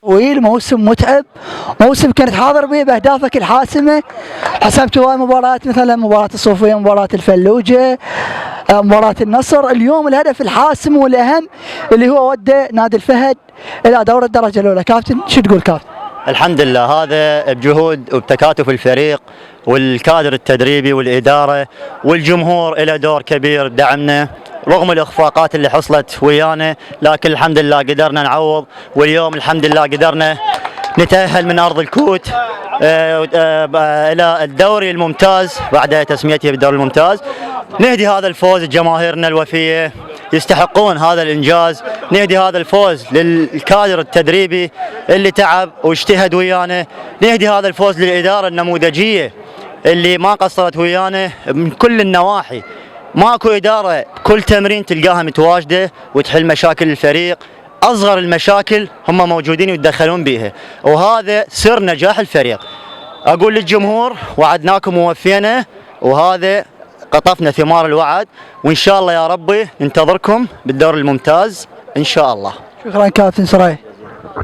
طويل، موسم متعب، موسم كنت حاضر به باهدافك الحاسمه، حسبت هواي مباريات مثلا مباراه الصوفيه، مباراه الفلوجه، مباراه النصر. اليوم الهدف الحاسم والاهم اللي هو ودى نادي الفهد الى دور الدرجه الاولى. كابتن شو تقول كابتن؟ الحمد لله، هذا بجهود وبتكاتف الفريق والكادر التدريبي والإدارة والجمهور له دور كبير بدعمنا رغم الإخفاقات اللي حصلت ويانا، لكن الحمد لله قدرنا نعوض. واليوم الحمد لله قدرنا نتأهل من أرض الكوت إلى الدوري الممتاز بعد تسميته بالدوري الممتاز. نهدي هذا الفوز لجماهيرنا الوفية، يستحقون هذا الإنجاز. نهدي هذا الفوز للكادر التدريبي اللي تعب واجتهد ويانا. نهدي هذا الفوز للإدارة النموذجية اللي ما قصرت ويانا من كل النواحي. ماكو إدارة كل تمرين تلقاها متواجدة وتحل مشاكل الفريق، أصغر المشاكل هم موجودين ويتدخلون بيها، وهذا سر نجاح الفريق. أقول للجمهور وعدناكم ووفينا، وهذا قطفنا ثمار الوعد، وإن شاء الله يا ربي ننتظركم بالدور الممتاز إن شاء الله. شكرا كابتن سراي.